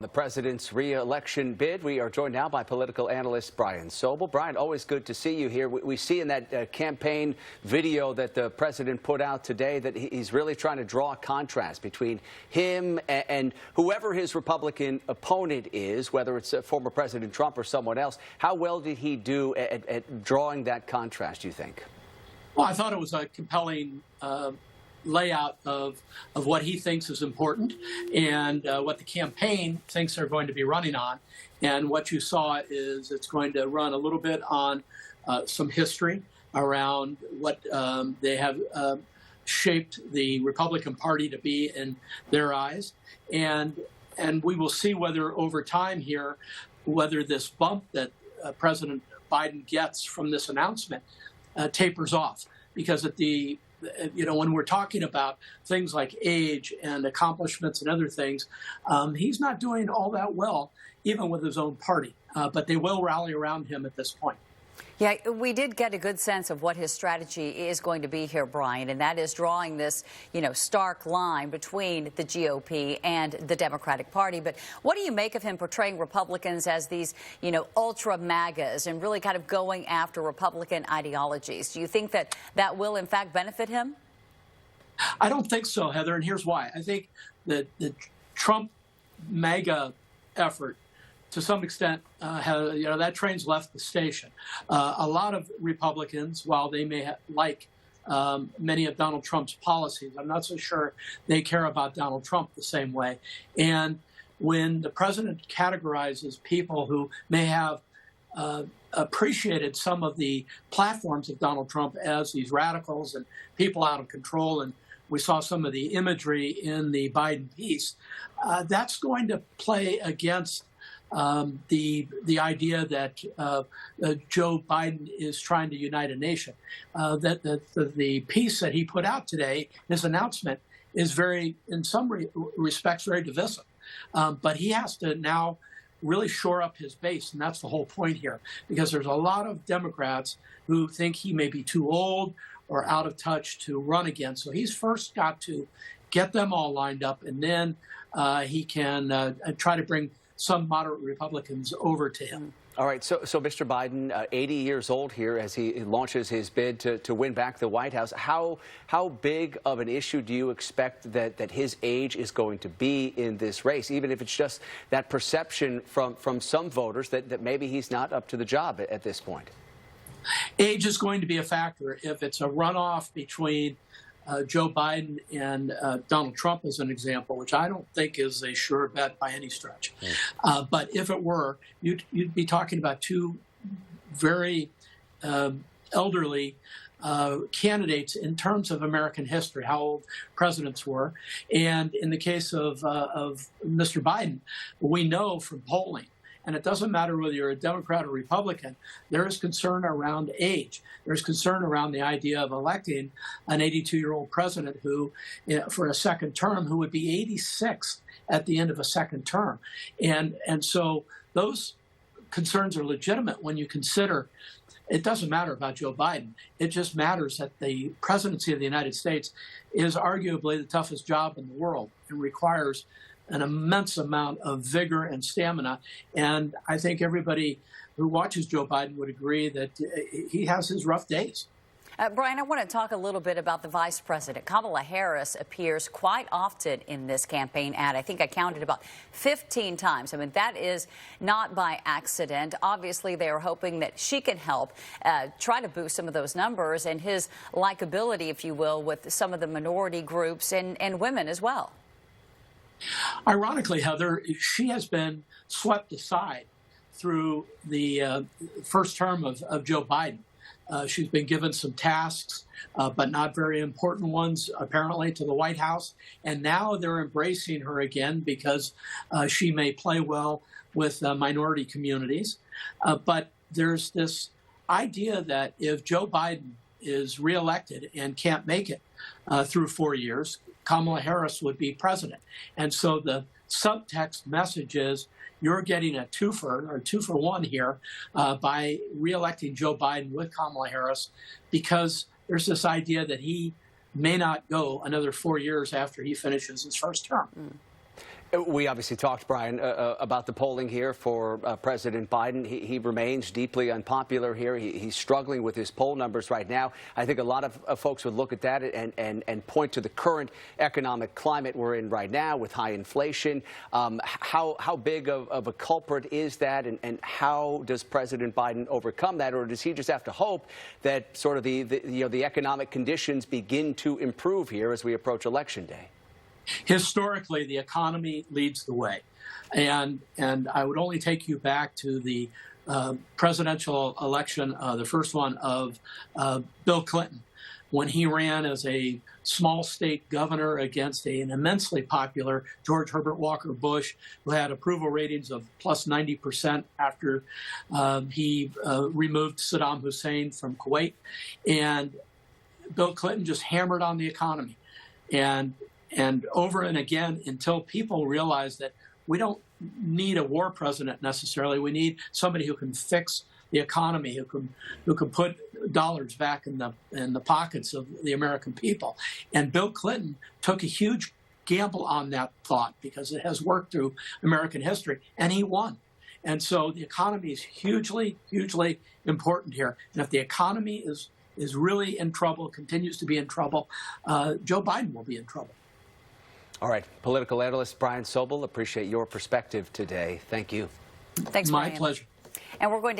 The president's re-election bid. We are joined now by political analyst Brian Sobel. Brian, always good to see you here. We see in that campaign video that the president put out today that he's really trying to draw a contrast between him and whoever his Republican opponent is, whether it's former President Trump or someone else. How well did he do at drawing that contrast, do you think? Well, I thought it was a compelling layout of what he thinks is important and what the campaign thinks they're going to be running on. And what you saw is it's going to run a little bit on some history around what they have shaped the Republican Party to be in their eyes. And we will see whether over time here, whether this bump that President Biden gets from this announcement tapers off. Because when we're talking about things like age and accomplishments and other things, he's not doing all that well, even with his own party. But they will rally around him at this point. Yeah, we did get a good sense of what his strategy is going to be here, Brian, and that is drawing this, stark line between the GOP and the Democratic Party. But what do you make of him portraying Republicans as these, ultra MAGAs and really kind of going after Republican ideologies? Do you think that that will, in fact, benefit him? I don't think so, Heather, and here's why. I think that the Trump MAGA effort, to some extent, that train's left the station. A lot of Republicans, while they may like many of Donald Trump's policies, I'm not so sure they care about Donald Trump the same way. And when the president categorizes people who may have appreciated some of the platforms of Donald Trump as these radicals and people out of control, and we saw some of the imagery in the Biden piece, that's going to play against the idea that Joe Biden is trying to unite a nation. That the piece that he put out today, his announcement, is in some respects, very divisive. But he has to now really shore up his base, and that's the whole point here, because there's a lot of Democrats who think he may be too old or out of touch to run again. So he's first got to get them all lined up, and then he can try to bring some moderate Republicans over to him. All right, so Mr. Biden, 80 years old here as he launches his bid to win back the White House. How big of an issue do you expect that his age is going to be in this race, even if it's just that perception from some voters that maybe he's not up to the job at this point? Age is going to be a factor. If it's a runoff between Joe Biden and Donald Trump, as an example, which I don't think is a sure bet by any stretch. But if it were, you'd be talking about two very elderly candidates in terms of American history, how old presidents were. And in the case of Mr. Biden, we know from polling, and it doesn't matter whether you're a Democrat or Republican, there is concern around age. There's concern around the idea of electing an 82-year-old president who, for a second term, who would be 86 at the end of a second term. And so those concerns are legitimate when you consider it doesn't matter about Joe Biden. It just matters that the presidency of the United States is arguably the toughest job in the world and requires an immense amount of vigor and stamina. And I think everybody who watches Joe Biden would agree that he has his rough days. Brian, I want to talk a little bit about the vice president. Kamala Harris appears quite often in this campaign ad. I think I counted about 15 times. I mean, that is not by accident. Obviously, they are hoping that she can help try to boost some of those numbers and his likability, if you will, with some of the minority groups and women as well. Ironically, Heather, she has been swept aside through the first term of Joe Biden. She's been given some tasks, but not very important ones, apparently, to the White House. And now they're embracing her again because she may play well with minority communities. But there's this idea that if Joe Biden is reelected and can't make it through 4 years, Kamala Harris would be president. And so the subtext message is you're getting a two-for-one here by reelecting Joe Biden with Kamala Harris, because there's this idea that he may not go another 4 years after he finishes his first term. We obviously talked, Brian, about the polling here for President Biden. He remains deeply unpopular here. He's struggling with his poll numbers right now. I think a lot of folks would look at that and point to the current economic climate we're in right now with high inflation. How big of a culprit is that, and how does President Biden overcome that, or does he just have to hope that sort of the economic conditions begin to improve here as we approach Election Day? Historically, the economy leads the way. And I would only take you back to the presidential election, the first one of Bill Clinton, when he ran as a small state governor against an immensely popular George Herbert Walker Bush, who had approval ratings of plus 90% after he removed Saddam Hussein from Kuwait. And Bill Clinton just hammered on the economy. And over and again, until people realize that we don't need a war president necessarily. We need somebody who can fix the economy, who can put dollars back in the pockets of the American people. And Bill Clinton took a huge gamble on that thought because it has worked through American history, and he won. And so the economy is hugely, hugely important here. And if the economy is really in trouble, continues to be in trouble, Joe Biden will be in trouble. All right. Political analyst Brian Sobel, appreciate your perspective today. Thank you. Thanks, My Brian. pleasure. And we're going to